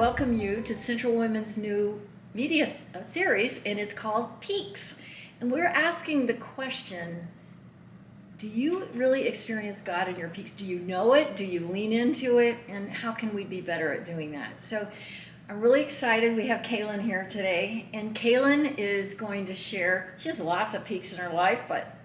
welcome you to Central Women's new media series, and it's called Peaks. And we're asking the question, do you really experience God in your peaks? Do you know it? Do you lean into it? And how can we be better at doing that? So I'm really excited. We have Kaylin here today, and Kaylin is going to share, she has lots of peaks in her life, but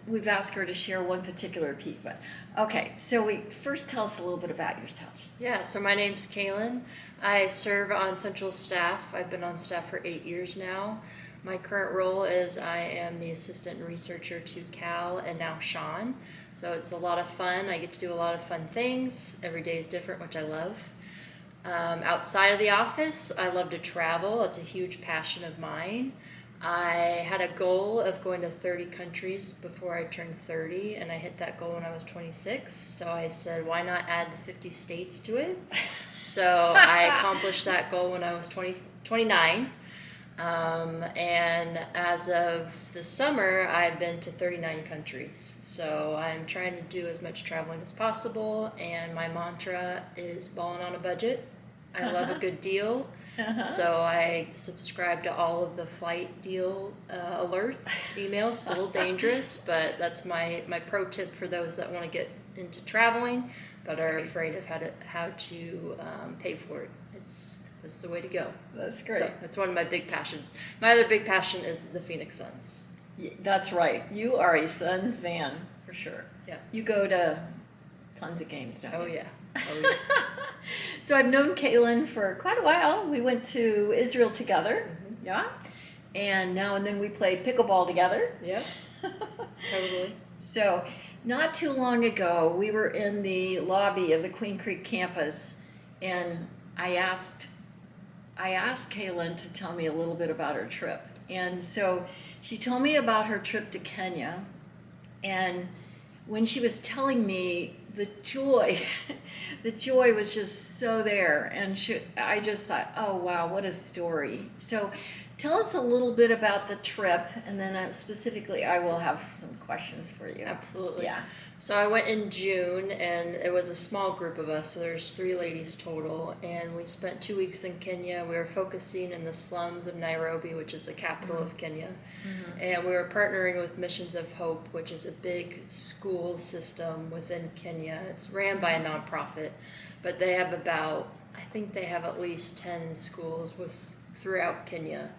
we've asked her to share one particular peak. But okay, so first tell us a little bit about yourself. Yeah, so my name's Kaylin. I serve on central staff. I've been on staff for 8 years now. My current role is I am the assistant researcher to Cal and now Sean. So it's a lot of fun. I get to do a lot of fun things. Every day is different, which I love. Outside of the office, I love to travel. It's a huge passion of mine. I had a goal of going to 30 countries before I turned 30, and I hit that goal when I was 26. So I said, why not add the 50 states to it? So I accomplished that goal when I was 29. And as of the summer, I've been to 39 countries. So I'm trying to do as much traveling as possible, and my mantra is balling on a budget. I love a good deal. So I subscribe to all of the flight deal alerts, emails. It's a little dangerous, but that's my pro tip for those that want to get into traveling but are afraid of how to pay for it. That's the way to go. That's great. So that's one of my big passions. My other big passion is the Phoenix Suns. Yeah, that's right. You are a Suns fan for sure. Yeah. You go to tons of games, don't you? Oh yeah. Oh yeah. So I've known Kaylin for quite a while. We went to Israel together, yeah, and now and then we played pickleball together. Yeah, totally. So not too long ago, we were in the lobby of the Queen Creek campus, and I asked Kaylin to tell me a little bit about her trip. And so she told me about her trip to Kenya, and when she was telling me the joy was just so there, and I just thought, oh wow, what a story. So tell us a little bit about the trip, and then specifically I will have some questions for you. Absolutely. Yeah. So I went in June, and it was a small group of us, so there's 3 ladies total, and we spent 2 weeks in Kenya. We were focusing in the slums of Nairobi, which is the capital of Kenya, and we were partnering with Missions of Hope, which is a big school system within Kenya. It's ran by a nonprofit, but they have I think they have at least 10 schools throughout Kenya.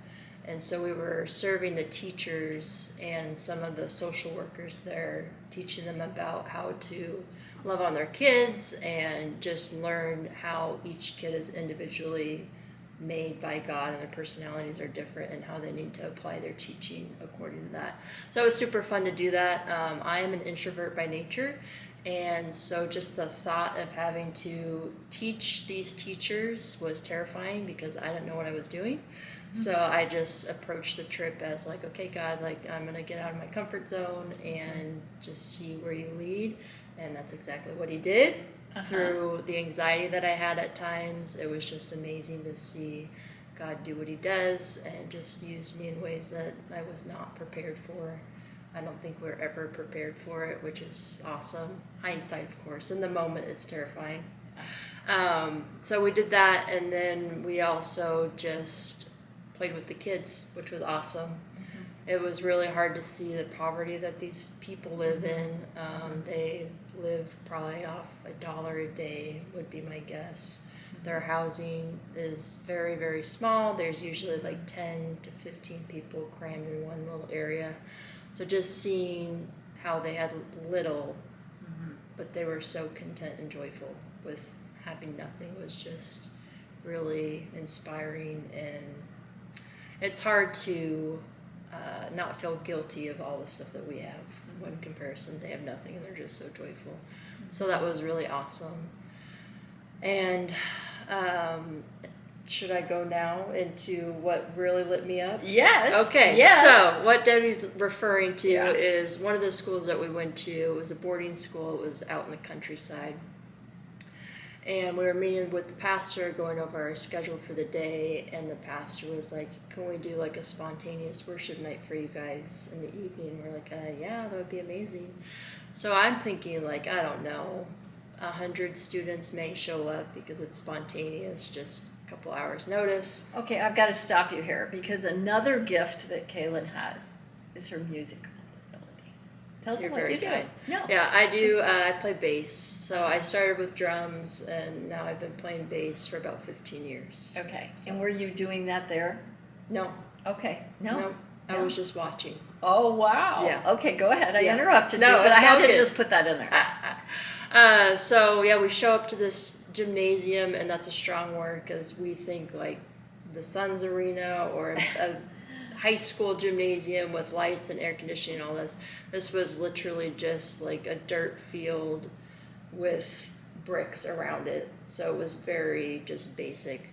And so we were serving the teachers and some of the social workers there, teaching them about how to love on their kids and just learn how each kid is individually made by God and their personalities are different and how they need to apply their teaching according to that. So it was super fun to do that. I am an introvert by nature, and so just the thought of having to teach these teachers was terrifying because I didn't know what I was doing. So I just approached the trip as like, okay, God, like I'm going to get out of my comfort zone and just see where you lead. And that's exactly what he did. Through the anxiety that I had at times, it was just amazing to see God do what he does and just use me in ways that I was not prepared for. I don't think we're ever prepared for it, which is awesome. Hindsight, of course. In the moment, it's terrifying. So we did that, and then we also just played with the kids, which was awesome. It was really hard to see the poverty that these people live in. They live probably off $1 a day would be my guess. Their housing is very, very small. There's usually like 10 to 15 people crammed in one little area. So just seeing how they had little, but they were so content and joyful with having nothing was just really inspiring, and it's hard to not feel guilty of all the stuff that we have. When in comparison, they have nothing and they're just so joyful. So that was really awesome. And should I go now into what really lit me up? Yes. Okay. Yes. So what Debbie's referring to is one of the schools that we went to. It was a boarding school. It was out in the countryside. And we were meeting with the pastor, going over our schedule for the day, and the pastor was like, can we do like a spontaneous worship night for you guys in the evening? We're like, yeah, that would be amazing. So I'm thinking like, I don't know, 100 students may show up because it's spontaneous, just a couple hours notice. Okay, I've got to stop you here because another gift that Kaylin has is her musical ability. Tell them what you do. No. Yeah, I do. I play bass. So I started with drums, and now I've been playing bass for about 15 years. Okay. So. And were you doing that there? No. Okay. No. I was just watching. Oh, wow. Yeah. Okay, go ahead. I interrupted you, No, but I had to good. just put that in there. So yeah, we show up to this gymnasium, and that's a strong word because we think like the Suns Arena or a high school gymnasium with lights and air conditioning and all this. This was literally just like a dirt field with bricks around it. So it was very just basic.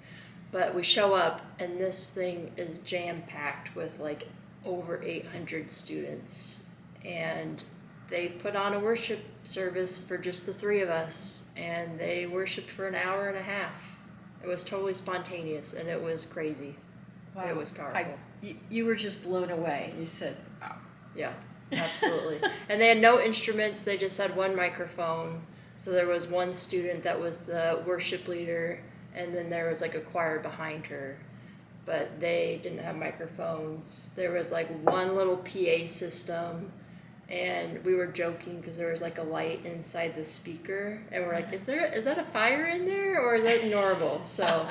But we show up, and this thing is jam-packed with like over 800 students. And they put on a worship service for just the three of us, and they worshiped for an hour and a half. It was totally spontaneous, and it was crazy. Wow. It was powerful. You were just blown away. You said, wow. Yeah, absolutely. And they had no instruments. They just had one microphone. So there was one student that was the worship leader, and then there was like a choir behind her. But they didn't have microphones. There was like one little PA system, and we were joking because there was like a light inside the speaker, and we're like, is that a fire in there, or is that normal? So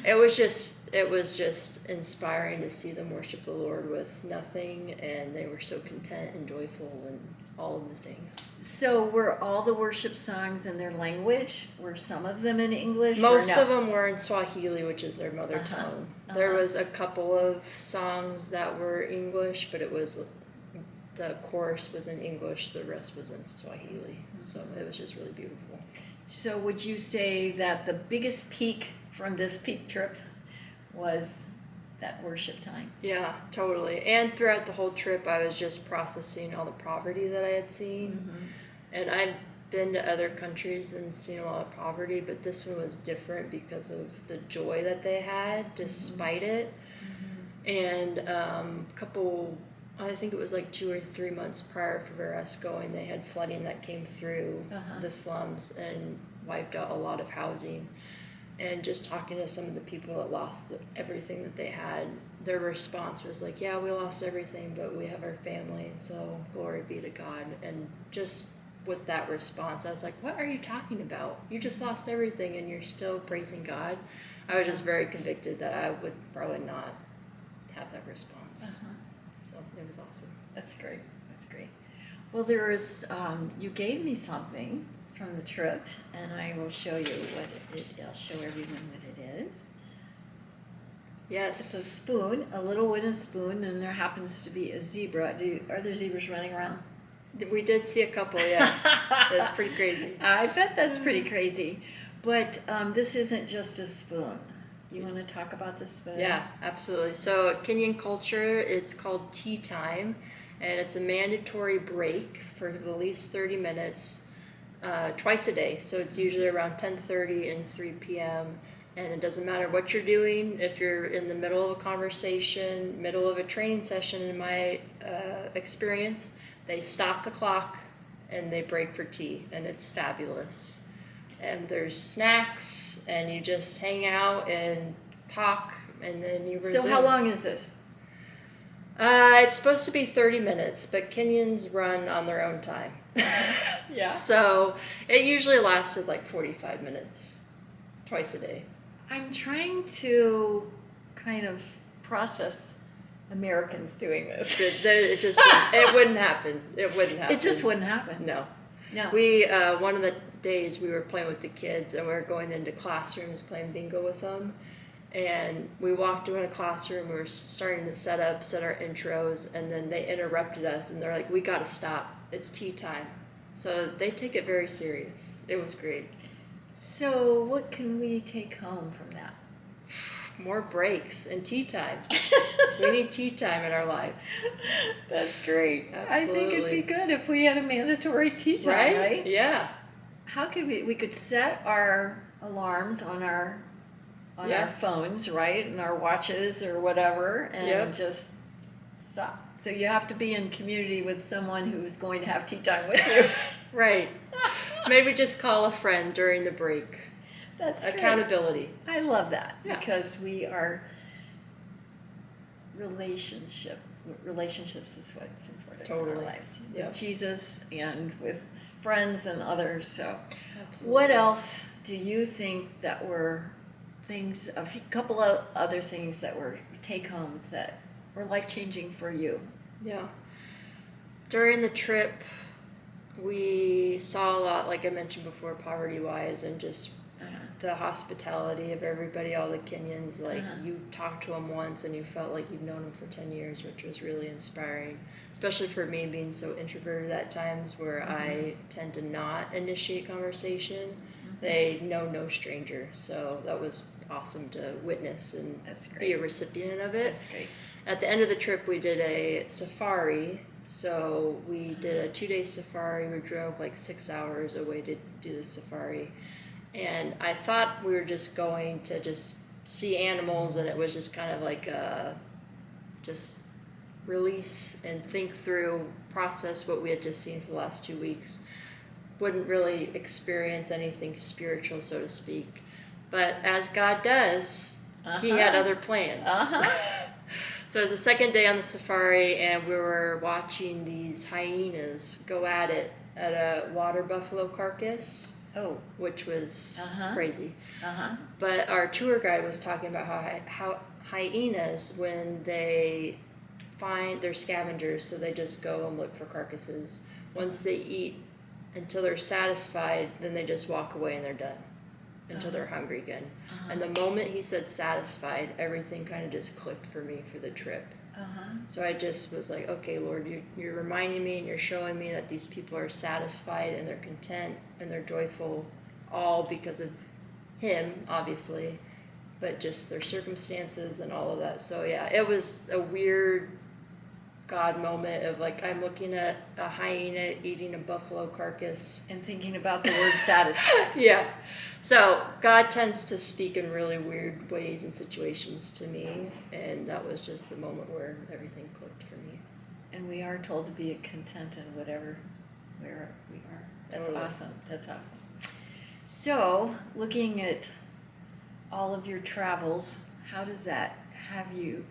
it was just inspiring to see them worship the Lord with nothing, and they were so content and joyful and all of the things. So were all the worship songs in their language? Were some of them in English? Most of them were in Swahili, which is their mother tongue. There was a couple of songs that were English, but the chorus was in English, the rest was in Swahili. So it was just really beautiful. So would you say that the biggest peak from this peak trip was that worship time? Yeah, totally. And throughout the whole trip, I was just processing all the poverty that I had seen. Mm-hmm. And I've been to other countries and seen a lot of poverty, but this one was different because of the joy that they had despite it. Mm-hmm. And I think it was like 2 or 3 months prior for us going, they had flooding that came through the slums and wiped out a lot of housing. And just talking to some of the people that lost everything that they had, their response was like, yeah, we lost everything, but we have our family, so glory be to God. And just with that response, I was like, what are you talking about? You just lost everything and you're still praising God. I was just very convicted that I would probably not have that response. So it was awesome. That's great. That's great. Well, there is, you gave me something from the trip, and I will show you I'll show everyone what it is. Yes. It's a spoon, a little wooden spoon, and there happens to be a zebra. Are there zebras running around? We did see a couple, yeah. That's pretty crazy. I bet that's pretty crazy. But this isn't just a spoon. You want to talk about the spoon? Yeah, absolutely. So Kenyan culture, it's called tea time, and it's a mandatory break for at least 30 minutes. Twice a day, so it's usually around 10:30 and 3 p.m. And it doesn't matter what you're doing. If you're in the middle of a conversation, middle of a training session, in my experience, they stop the clock and they break for tea, and it's fabulous. And there's snacks, and you just hang out and talk, and then you resume. So how long is this? It's supposed to be 30 minutes, but Kenyans run on their own time. Yeah. So it usually lasted like 45 minutes, twice a day. I'm trying to kind of process Americans doing this. It wouldn't happen. It wouldn't happen. It just wouldn't happen. No. No. We, one of the days we were playing with the kids, and we were going into classrooms playing bingo with them. And we walked into a classroom, we were starting to set our intros, and then they interrupted us, and they're like, we gotta stop, it's tea time. So they take it very serious. It was great. So what can we take home from that? More breaks and tea time. We need tea time in our lives. That's great. Absolutely. I think it'd be good if we had a mandatory tea time, right? Yeah. How could we could set our alarms on our phones, right? And our watches or whatever, and just stop. So you have to be in community with someone who's going to have tea time with you. Right. Maybe just call a friend during the break. That's great. Accountability. I love that Yeah. because we are relationships is what's important in Totally. our lives. Yeah. With Jesus and with friends and others. So Absolutely. what else do you think that were things, couple of other things that were take-homes that were life-changing for you? Yeah. During the trip, we saw a lot, like I mentioned before, poverty-wise, and just the hospitality of everybody, all the Kenyans. Like, you talked to them once and you felt like you've known them for 10 years, which was really inspiring, especially for me being so introverted at times where I tend to not initiate conversation. They know no stranger, so that was awesome to witness and be a recipient of it. That's great. At the end of the trip, we did a safari. So we did a 2-day safari. We drove like 6 hours away to do the safari. And I thought we were just going to just see animals, and it was just kind of like just release and think through, process what we had just seen for the last 2 weeks. Wouldn't really experience anything spiritual, so to speak. But as God does, He had other plans. So it was the second day on the safari, and we were watching these hyenas go at it at a water buffalo carcass. Oh. Which was crazy. But our tour guide was talking about how hyenas, when they find, they're scavengers, so they just go and look for carcasses. Once they eat until they're satisfied, then they just walk away and they're done until they're hungry again. And the moment he said satisfied, everything kind of just clicked for me for the trip. So I just was like, okay, Lord, you're reminding me and you're showing me that these people are satisfied and they're content and they're joyful, all because of Him, obviously, but just their circumstances and all of that. So yeah, it was a weird God moment of like, I'm looking at a hyena eating a buffalo carcass. And thinking about the word satisfied. Yeah. So God tends to speak in really weird ways and situations to me, and that was just the moment where everything clicked for me. And we are told to be content in whatever where we are. That's Totally. awesome. That's awesome. So, looking at all of your travels, how does that have you,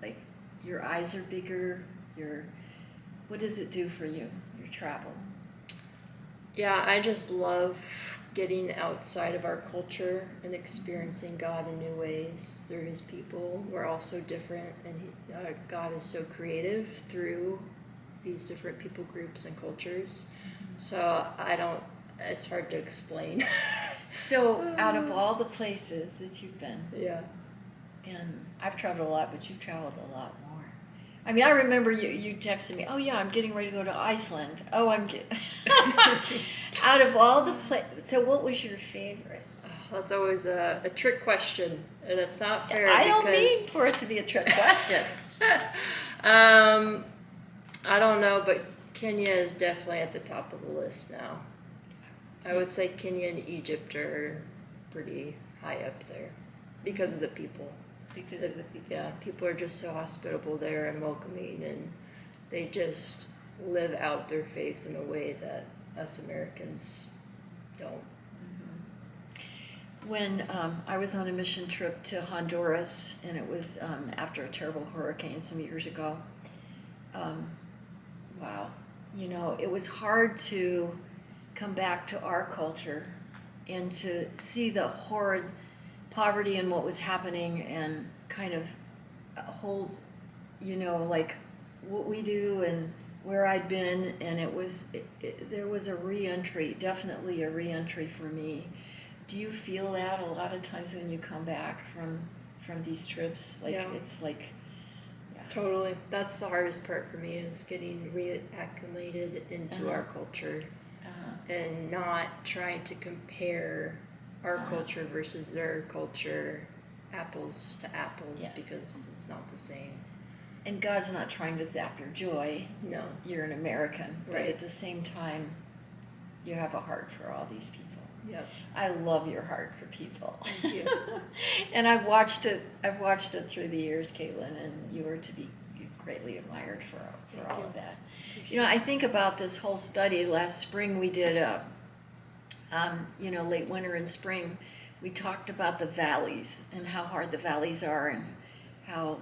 like, your eyes are bigger, what does it do for you, your travel? Yeah, I just love getting outside of our culture and experiencing God in new ways through His people. We're all so different, and God is so creative through these different people groups and cultures. So it's hard to explain. So, out of all the places that you've been, Yeah. and I've traveled a lot, but you've traveled a lot more. I mean, I remember you texted me, oh yeah, I'm getting ready to go to Iceland. Oh, out of all the places, so what was your favorite? That's always a trick question, and it's not fair. I don't mean for it to be a trick question. I don't know, but Kenya is definitely at the top of the list now. I would say Kenya and Egypt are pretty high up there because of the people. Because of the people. Yeah, people are just so hospitable there and welcoming, and they just live out their faith in a way that us Americans don't. When I was on a mission trip to Honduras, and it was after a terrible hurricane some years ago, wow, it was hard to come back to our culture and to see the horrid poverty and what was happening and kind of hold, like what we do and where I'd been, and there was a re-entry, definitely a re-entry for me. Do you feel that a lot of times when you come back from these trips? Like, yeah. It's like, yeah. Totally. That's the hardest part for me, is getting reacclimated into our culture and not trying to compare our culture versus their culture, apples to apples, Yes. because it's not the same. And God's not trying to zap your joy. No. You're an American, but Right. at the same time, you have a heart for all these people. Yep. I love your heart for people. Thank you. And I've watched it through the years, Kaylin, and you are to be greatly admired for all of that. I think about this whole study. Last spring we did late winter and spring, we talked about the valleys and how hard the valleys are, and how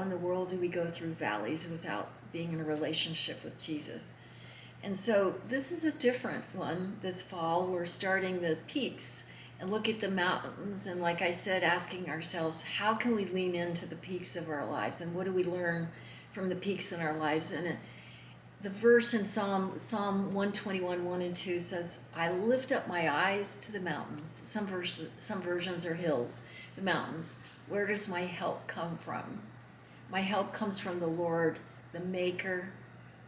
in the world do we go through valleys without being in a relationship with Jesus. And so this is a different one this fall. We're starting the peaks and look at the mountains, and like I said, asking ourselves, how can we lean into the peaks of our lives, and what do we learn from the peaks in our lives? And the verse in Psalm 121, 1 and 2 says, I lift up my eyes to the mountains. Some versions are hills, the mountains. Where does my help come from? My help comes from the Lord, the maker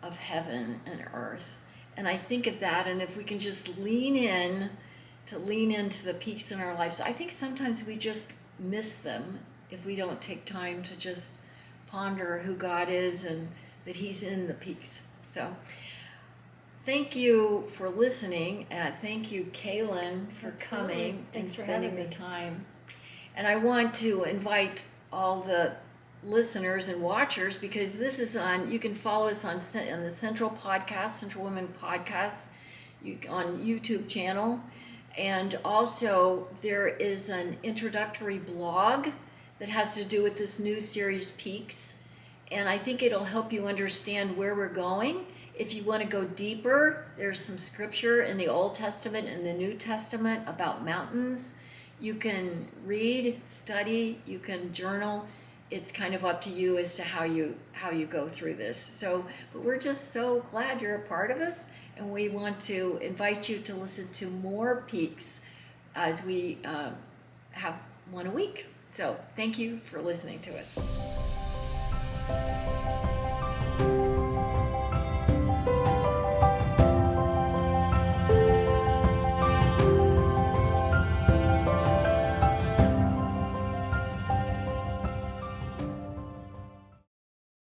of heaven and earth. And I think of that, and if we can just lean into the peaks in our lives, I think sometimes we just miss them if we don't take time to just ponder who God is and that He's in the peaks. So thank you for listening. Thank you, Kaylin, for coming and spending the time. And I want to invite all the listeners and watchers, because this is on, you can follow us on the Central Women Podcast on YouTube channel. And also there is an introductory blog that has to do with this new series, Peaks. And I think it'll help you understand where we're going. If you want to go deeper, there's some scripture in the Old Testament and the New Testament about mountains. You can read, study, you can journal. It's kind of up to you as to how you go through this. So, but we're just so glad you're a part of us, and we want to invite you to listen to more Peaks as we have one a week. So thank you for listening to us.